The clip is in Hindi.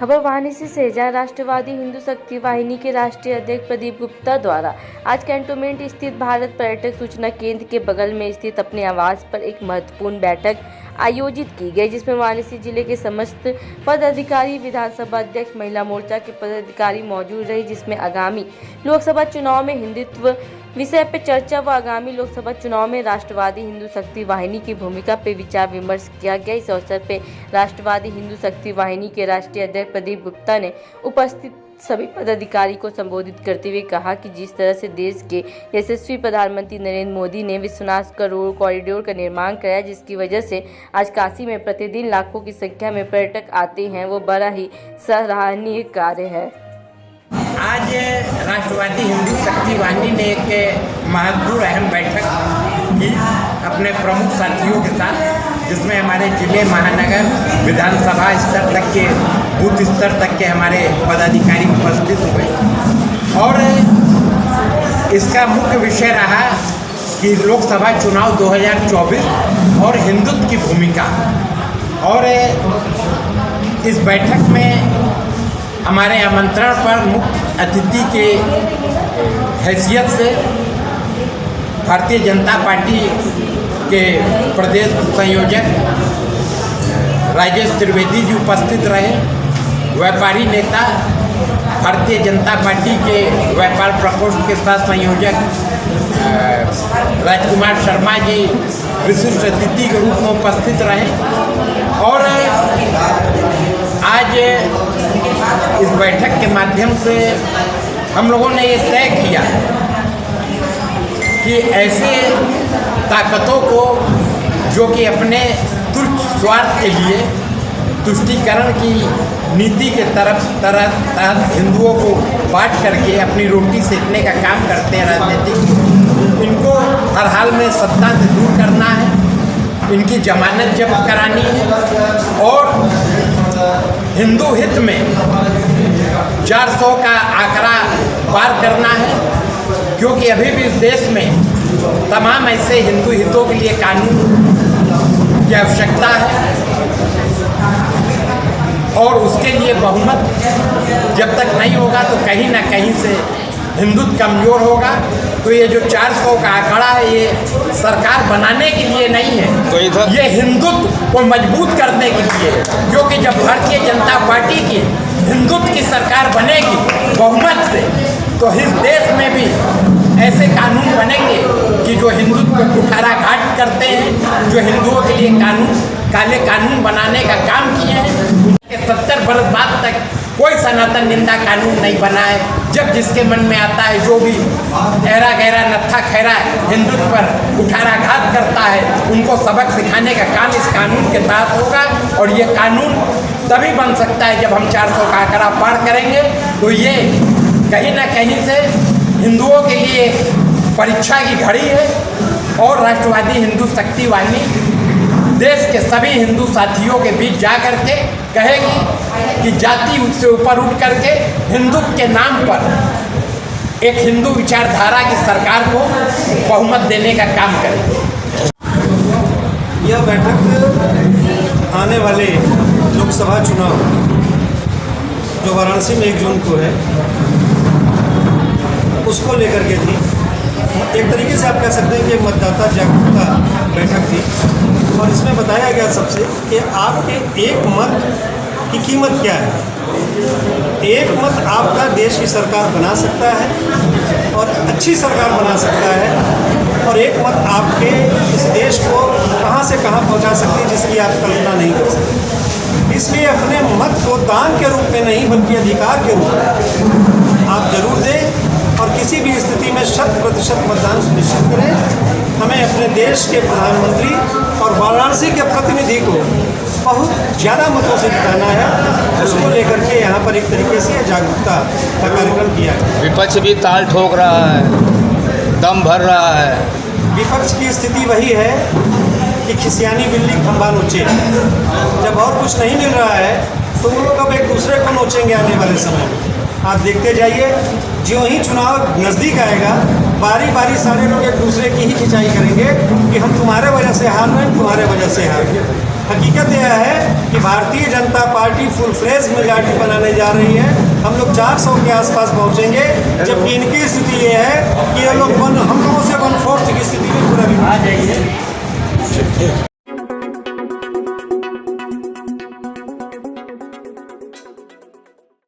खबर वाहिनी से सहेजा। राष्ट्रवादी हिंदू शक्ति वाहिनी के राष्ट्रीय अध्यक्ष प्रदीप गुप्ता द्वारा आज कैंटोनमेंट स्थित भारत पर्यटक सूचना केंद्र के बगल में स्थित अपने आवास पर एक महत्वपूर्ण बैठक आयोजित की गई, जिसमें वाराणसी जिले के समस्त पदाधिकारी, विधानसभा अध्यक्ष, महिला मोर्चा के पदाधिकारी मौजूद रहे, जिसमें आगामी लोकसभा चुनाव में हिंदुत्व विषय पर चर्चा व आगामी लोकसभा चुनाव में राष्ट्रवादी हिंदू शक्ति वाहिनी की भूमिका पर विचार विमर्श किया गया। इस अवसर पर राष्ट्रवादी हिंदू शक्ति वाहिनी के राष्ट्रीय अध्यक्ष प्रदीप गुप्ता ने उपस्थित सभी पदाधिकारी को संबोधित करते हुए कहा कि जिस तरह से देश के यशस्वी प्रधानमंत्री नरेंद्र मोदी ने विश्वनाथ रोड कॉरिडोर का निर्माण कराया, जिसकी वजह से आज काशी में प्रतिदिन लाखों की संख्या में पर्यटक आते हैं, वो बड़ा ही सराहनीय कार्य है। आज राष्ट्रवादी हिंदू शक्ति वाहिनी ने एक महत्वपूर्ण अहम बैठक की अपने प्रमुख साथियों के साथ, जिसमें हमारे जिले, महानगर, विधानसभा स्तर तक के, बूथ स्तर तक के हमारे पदाधिकारी उपस्थित हुए और इसका मुख्य विषय रहा कि लोकसभा चुनाव 2024 और हिंदुत्व की भूमिका। और इस बैठक में हमारे आमंत्रण पर मुख्य अतिथि के हैसियत से भारतीय जनता पार्टी के प्रदेश संयोजक राजेश त्रिवेदी जी उपस्थित रहे। व्यापारी नेता, भारतीय जनता पार्टी के व्यापार प्रकोष्ठ के साथ संयोजक राजकुमार शर्मा जी विशिष्ट अतिथि के रूप में उपस्थित रहे। और आज इस बैठक के माध्यम से हम लोगों ने ये तय किया कि ऐसे ताकतों को जो कि अपने तुच्छ स्वार्थ के लिए तुष्टीकरण की नीति के तहत हिंदुओं को बांट करके अपनी रोटी सेकने का काम करते हैं राजनीतिक, इनको हर हाल में सत्ता से दूर करना है, इनकी जमानत जब्त करानी है और हिंदू हित में 400 का आंकड़ा पार करना है, क्योंकि अभी भी इस देश में तमाम ऐसे हिंदू हितों के लिए कानून की आवश्यकता है और उसके लिए बहुमत जब तक नहीं होगा तो कहीं ना कहीं से हिंदुत्व कमज़ोर होगा। तो ये जो 400 का आंकड़ा है, ये सरकार बनाने के लिए नहीं है, ये हिंदुत्व को मजबूत करने के लिए, क्योंकि जब भारतीय जनता पार्टी की हिंदुत्व की सरकार बनेगी बहुमत से, तो इस देश में भी ऐसे कानून बनेंगे कि जो हिंदुत्व को कुठाराघात करते हैं, जो हिंदुओं के लिए काले कानून बनाने का काम किए हैं, 70 बरस बाद तक कोई सनातन निंदा कानून नहीं बना है। जब जिसके मन में आता है, जो भी ऐरा गहरा नत्था खैरा हिंदुत्व पर कुठाराघात करता है, उनको सबक सिखाने का काम इस कानून के तहत होगा। और ये कानून तभी बन सकता है जब हम 400 का आंकड़ा पार करेंगे। तो ये कहीं ना कहीं से हिंदुओं के लिए परीक्षा की घड़ी है और राष्ट्रवादी हिंदू शक्ति वाहिनी देश के सभी हिंदू साथियों के बीच जा करके कहेगी कि जाति से ऊपर उठ करके हिंदुत्व के नाम पर एक हिंदू विचारधारा की सरकार को बहुमत देने का काम करेगी। यह बैठक आने वाले लोकसभा चुनाव जो वाराणसी में 1 जून को है, उसको लेकर के थी। एक तरीके से आप कह सकते हैं कि मतदाता जागरूकता बैठक थी और इसमें बताया गया सबसे कि आपके एक मत की कीमत क्या है। एक मत आपका देश की सरकार बना सकता है और अच्छी सरकार बना सकता है, और एक मत आपके इस देश को कहां से कहां पहुंचा सकती है जिसकी आप कल्पना नहीं कर सकते। इसलिए अपने मत को दान के रूप में नहीं बल्कि अधिकार के रूप में आप जरूर दें और किसी भी स्थिति में 100% मतदान सुनिश्चित करें। हमें अपने देश के प्रधानमंत्री और वाराणसी के प्रतिनिधि को बहुत ज़्यादा मतों से जिताना है। उसको लेकर के यहाँ पर एक तरीके से जागरूकता का कार्यक्रम किया है। विपक्ष भी ताल ठोक रहा है, दम भर रहा है। विपक्ष की स्थिति वही है कि खिसियानी बिल्ली खंभा नोचे। जब और कुछ नहीं मिल रहा है तो वो लोग अब एक दूसरे को नोचेंगे आने वाले समय में। आप देखते जाइए, ज्यों ही चुनाव नज़दीक आएगा, बारी बारी सारे लोग एक दूसरे की ही खिंचाई करेंगे कि हम तुम्हारे वजह से हार रहे हैं, तुम्हारे वजह से हार गए। हकीकत यह है कि Bharatiya Janata party full fledge majority बनाने जा रही है। हम लोग 400 के आसपास पहुंचेंगे, जबकि इनकी स्थिति ये है कि ये लोग हम लोगों से 1/4 की स्थिति में पूरा भी